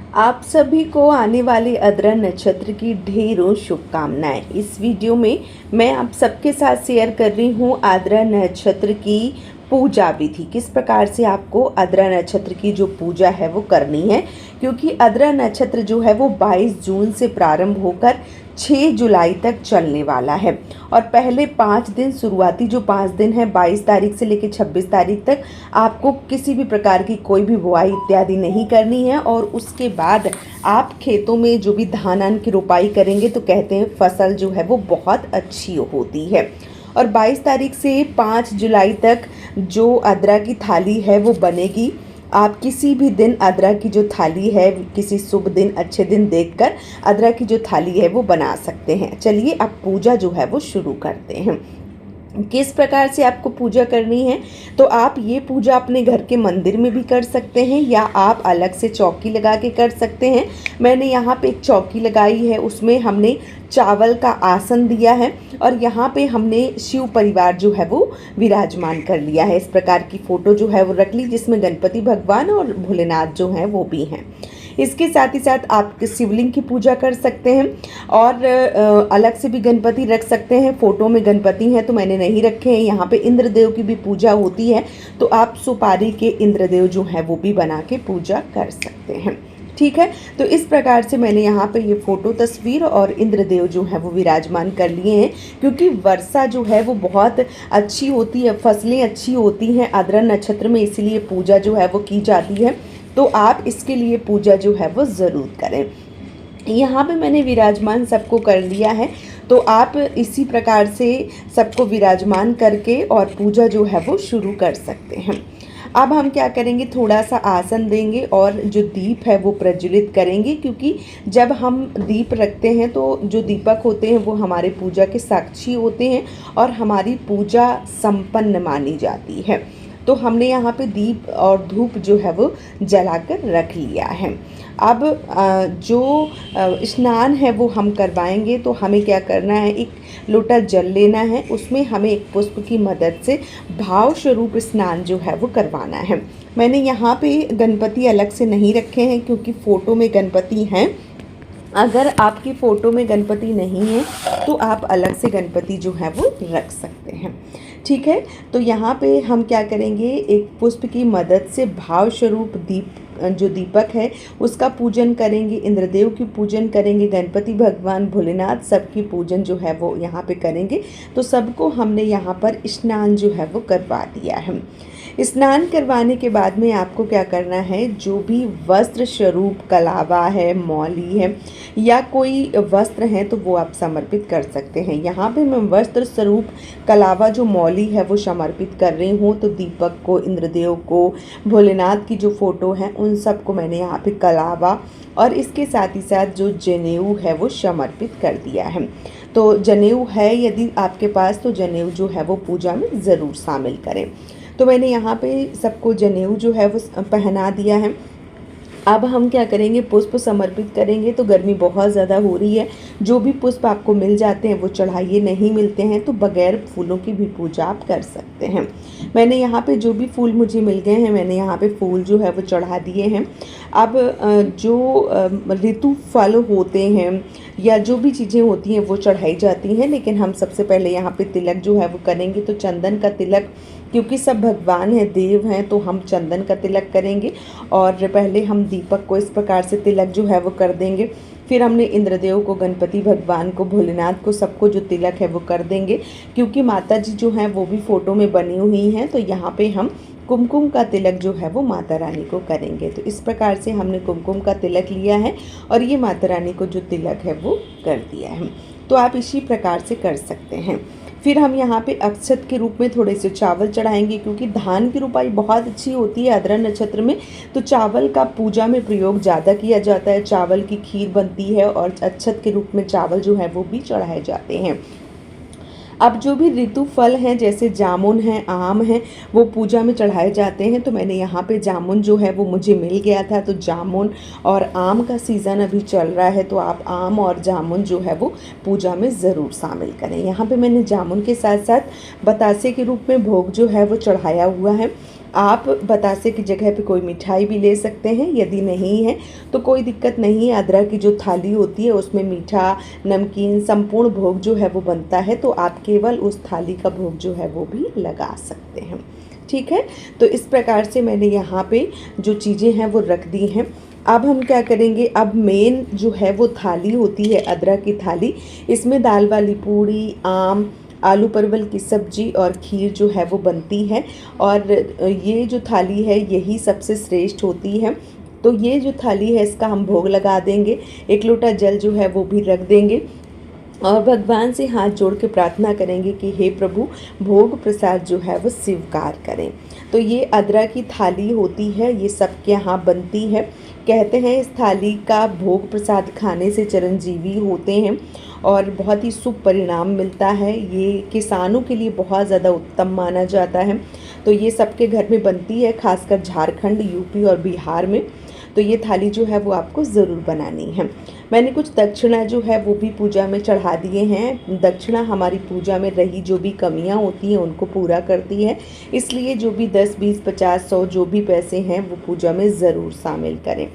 आप सभी को आने वाले आद्रा नक्षत्र की ढेरों शुभकामनाएं। इस वीडियो में मैं आप सबके साथ शेयर कर रही हूँ आद्रा नक्षत्र की पूजा विधि। किस प्रकार से आपको आद्रा नक्षत्र की जो पूजा है वो करनी है, क्योंकि आद्रा नक्षत्र जो है वो 22 जून से प्रारंभ होकर 6 जुलाई तक चलने वाला है। और पहले 5 दिन, शुरुआती जो 5 दिन है 22 तारीख से लेकर 26 तारीख तक आपको किसी भी प्रकार की कोई भी बुआई इत्यादि नहीं करनी है। और उसके बाद आप खेतों में जो भी धान की रोपाई करेंगे तो कहते हैं फसल जो है वो बहुत अच्छी होती है। और 22 तारीख से 5 जुलाई तक जो आद्रा की थाली है वो बनेगी। आप किसी भी दिन आद्रा की जो थाली है, किसी शुभ दिन, अच्छे दिन देखकर आद्रा की जो थाली है वो बना सकते हैं। चलिए अब पूजा जो है वो शुरू करते हैं। किस प्रकार से आपको पूजा करनी है, तो आप ये पूजा अपने घर के मंदिर में भी कर सकते हैं या आप अलग से चौकी लगा के कर सकते हैं। मैंने यहाँ पे एक चौकी लगाई है, उसमें हमने चावल का आसन दिया है और यहाँ पे हमने शिव परिवार जो है वो विराजमान कर लिया है। इस प्रकार की फ़ोटो जो है वो रख ली, जिसमें गणपति भगवान और भोलेनाथ जो हैं वो भी हैं। इसके साथ ही साथ आप शिवलिंग की पूजा कर सकते हैं और अलग से भी गणपति रख सकते हैं। फ़ोटो में गणपति हैं तो मैंने नहीं रखे हैं। यहाँ पे इंद्रदेव की भी पूजा होती है, तो आप सुपारी के इंद्रदेव जो हैं वो भी बना के पूजा कर सकते हैं। ठीक है, तो इस प्रकार से मैंने यहाँ पे ये फ़ोटो, तस्वीर और इंद्रदेव जो है वो विराजमान कर लिए हैं। क्योंकि वर्षा जो है वो बहुत अच्छी होती है, फसलें अच्छी होती हैं आद्रा नक्षत्र में, इसीलिए पूजा जो है वो की जाती है। तो आप इसके लिए पूजा जो है वो ज़रूर करें। यहाँ पे मैंने विराजमान सबको कर लिया है, तो आप इसी प्रकार से सबको विराजमान करके और पूजा जो है वो शुरू कर सकते हैं। अब हम क्या करेंगे, थोड़ा सा आसन देंगे और जो दीप है वो प्रज्वलित करेंगे। क्योंकि जब हम दीप रखते हैं तो जो दीपक होते हैं वो हमारे पूजा के साक्षी होते हैं और हमारी पूजा संपन्न मानी जाती है। तो हमने यहाँ पे दीप और धूप जो है वो जलाकर रख लिया है। अब जो स्नान है वो हम करवाएंगे, तो हमें क्या करना है, एक लोटा जल लेना है, उसमें हमें एक पुष्प की मदद से भाव स्वरूप स्नान जो है वो करवाना है। मैंने यहाँ पे गणपति अलग से नहीं रखे हैं क्योंकि फ़ोटो में गणपति हैं। अगर आपकी फ़ोटो में गणपति नहीं है तो आप अलग से गणपति जो है वो रख सकते हैं। ठीक है, तो यहाँ पे हम क्या करेंगे, एक पुष्प की मदद से भाव स्वरूप जो दीपक है उसका पूजन करेंगे, इंद्रदेव की पूजन करेंगे, गणपति भगवान, भोलेनाथ सबकी पूजन जो है वो यहाँ पे करेंगे। तो सबको हमने यहाँ पर स्नान जो है वो करवा दिया है। स्नान करवाने के बाद में आपको क्या करना है, जो भी वस्त्र स्वरूप कलावा है, मौली है या कोई वस्त्र हैं तो वो आप समर्पित कर सकते हैं। यहाँ पे मैं वस्त्र स्वरूप कलावा जो मौली है वो समर्पित कर रही हूँ। तो दीपक को, इंद्रदेव को, भोलेनाथ की जो फ़ोटो है उन सब को मैंने यहाँ पे कलावा और इसके साथ ही साथ जो जनेऊ है वो समर्पित कर दिया है। तो जनेऊ है यदि आपके पास, तो जनेऊ जो है वो पूजा में ज़रूर शामिल करें। तो मैंने यहाँ पे सबको जनेऊ जो है वो पहना दिया है। अब हम क्या करेंगे, पुष्प समर्पित करेंगे। तो गर्मी बहुत ज़्यादा हो रही है, जो भी पुष्प आपको मिल जाते हैं वो चढ़ाइए, नहीं मिलते हैं तो बगैर फूलों की भी पूजा आप कर सकते हैं। मैंने यहाँ पे जो भी फूल मुझे मिल गए हैं, मैंने यहाँ पे फूल जो है वो चढ़ा दिए हैं। अब जो ऋतु फल होते हैं या जो भी चीज़ें होती हैं वो चढ़ाई जाती हैं, लेकिन हम सबसे पहले यहाँ पे तिलक जो है वो करेंगे। तो चंदन का तिलक, क्योंकि सब भगवान हैं, देव हैं, तो हम चंदन का तिलक करेंगे। और पहले हम दीपक को इस प्रकार से तिलक जो है वो कर देंगे। फिर हमने इंद्रदेव को, गणपति भगवान को, भोलेनाथ को, सबको जो तिलक है वो कर देंगे। क्योंकि माता जी जो हैं वो भी फ़ोटो में बनी हुई हैं, तो यहाँ पे हम कुमकुम का तिलक जो है वो माता रानी को करेंगे। तो इस प्रकार से हमने कुमकुम का तिलक लिया है और ये माता रानी को जो तिलक है वो कर दिया है। तो आप इसी प्रकार से कर सकते हैं। फिर हम यहाँ पे अक्षत के रूप में थोड़े से चावल चढ़ाएंगे, क्योंकि धान की रोपाई बहुत अच्छी होती है आद्रा नक्षत्र में, तो चावल का पूजा में प्रयोग ज़्यादा किया जाता है। चावल की खीर बनती है और अक्षत के रूप में चावल जो है वो भी चढ़ाए जाते हैं। अब जो भी ऋतु फल हैं, जैसे जामुन है, आम है, वो पूजा में चढ़ाए जाते हैं। तो मैंने यहाँ पे जामुन जो है वो मुझे मिल गया था, तो जामुन और आम का सीज़न अभी चल रहा है, तो आप आम और जामुन जो है वो पूजा में ज़रूर शामिल करें। यहाँ पे मैंने जामुन के साथ साथ बतासे के रूप में भोग जो है वो चढ़ाया हुआ है। आप बतासे की जगह पे कोई मिठाई भी ले सकते हैं, यदि नहीं है तो कोई दिक्कत नहीं है। अदरक की जो थाली होती है उसमें मीठा, नमकीन, संपूर्ण भोग जो है वो बनता है, तो आप केवल उस थाली का भोग जो है वो भी लगा सकते हैं। ठीक है, तो इस प्रकार से मैंने यहाँ पे जो चीज़ें हैं वो रख दी हैं। अब हम क्या करेंगे, अब मेन जो है वो थाली होती है अदरक की थाली, इसमें दाल वाली पूड़ी, आम, आलू परवल की सब्जी और खीर जो है वो बनती है। और ये जो थाली है यही सबसे श्रेष्ठ होती है। तो ये जो थाली है इसका हम भोग लगा देंगे, 1 लोटा जल जो है वो भी रख देंगे और भगवान से हाथ जोड़ के प्रार्थना करेंगे कि हे प्रभु, भोग प्रसाद जो है वो स्वीकार करें। तो ये अदरक की थाली होती है, ये सबके यहाँ बनती है। कहते हैं इस थाली का भोग प्रसाद खाने से चिरंजीवी होते हैं और बहुत ही शुभ परिणाम मिलता है। ये किसानों के लिए बहुत ज़्यादा उत्तम माना जाता है। तो ये सबके घर में बनती है, खासकर झारखंड, यूपी और बिहार में। तो ये थाली जो है वो आपको ज़रूर बनानी है। मैंने कुछ दक्षिणा जो है वो भी पूजा में चढ़ा दिए हैं। दक्षिणा हमारी पूजा में रही जो भी कमियां होती हैं उनको पूरा करती है, इसलिए जो भी 10, 20, 50, 100 जो भी पैसे हैं वो पूजा में ज़रूर शामिल करें।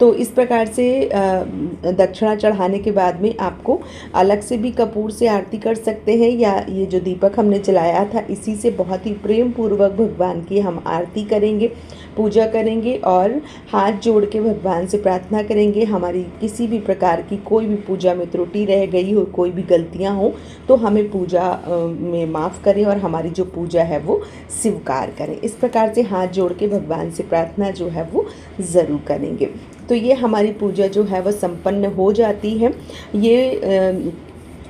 तो इस प्रकार से दक्षिणा चढ़ाने के बाद में आपको अलग से भी कपूर से आरती कर सकते हैं, या ये जो दीपक हमने जलाया था इसी से बहुत ही प्रेम पूर्वक भगवान की हम आरती करेंगे, पूजा करेंगे और हाथ जोड़ के भगवान से प्रार्थना करेंगे हमारी किसी भी प्रकार की कोई भी पूजा में त्रुटि रह गई हो, कोई भी गलतियां हो तो हमें पूजा में माफ़ करें और हमारी जो पूजा है वो स्वीकार करें। इस प्रकार से हाथ जोड़ के भगवान से प्रार्थना जो है वो ज़रूर करेंगे। तो ये हमारी पूजा जो है वह संपन्न हो जाती है। ये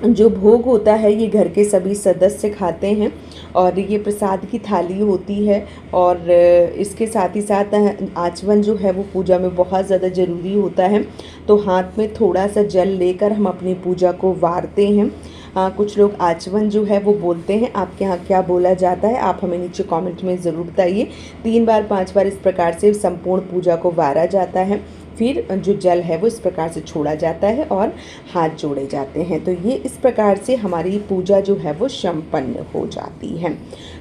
जो भोग होता है ये घर के सभी सदस्य खाते हैं और ये प्रसाद की थाली होती है। और इसके साथ ही साथ आचमन जो है वो पूजा में बहुत ज़्यादा ज़रूरी होता है। तो हाथ में थोड़ा सा जल लेकर हम अपनी पूजा को वारते हैं। कुछ लोग आचमन जो है वो बोलते हैं, आपके यहाँ क्या बोला जाता है आप हमें नीचे कमेंट में ज़रूर बताइए। 3 बार 5 बार इस प्रकार से संपूर्ण पूजा को वारा जाता है, फिर जो जल है वो इस प्रकार से छोड़ा जाता है और हाथ जोड़े जाते हैं। तो ये इस प्रकार से हमारी पूजा जो है वो संपन्न हो जाती है।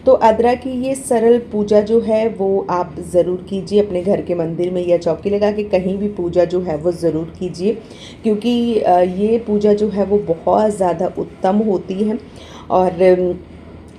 तो अदरक की ये सरल पूजा जो है वो आप ज़रूर कीजिए, अपने घर के मंदिर में या चौकी लगा के कहीं भी पूजा जो है वो ज़रूर कीजिए, क्योंकि ये पूजा जो है वो बहुत ज़्यादा उत्तम होती है। और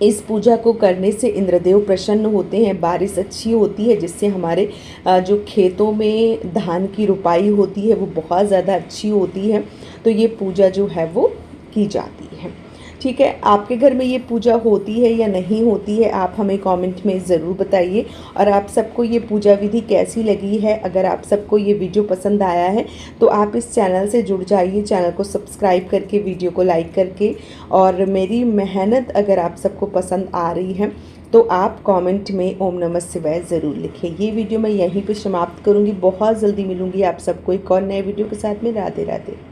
इस पूजा को करने से इंद्रदेव प्रसन्न होते हैं, बारिश अच्छी होती है, जिससे हमारे जो खेतों में धान की रुपाई होती है वो बहुत ज़्यादा अच्छी होती है। तो ये पूजा जो है वो की जाती है। ठीक है, आपके घर में ये पूजा होती है या नहीं होती है आप हमें कमेंट में ज़रूर बताइए। और आप सबको ये पूजा विधि कैसी लगी है, अगर आप सबको ये वीडियो पसंद आया है तो आप इस चैनल से जुड़ जाइए, चैनल को सब्सक्राइब करके, वीडियो को लाइक करके। और मेरी मेहनत अगर आप सबको पसंद आ रही है तो आप कमेंट में ओम नमः शिवाय ज़रूर लिखें। ये वीडियो मैं यहीं पे समाप्त करूँगी, बहुत जल्दी मिलूँगी आप सबको एक और नए वीडियो के साथ में। राधे राधे।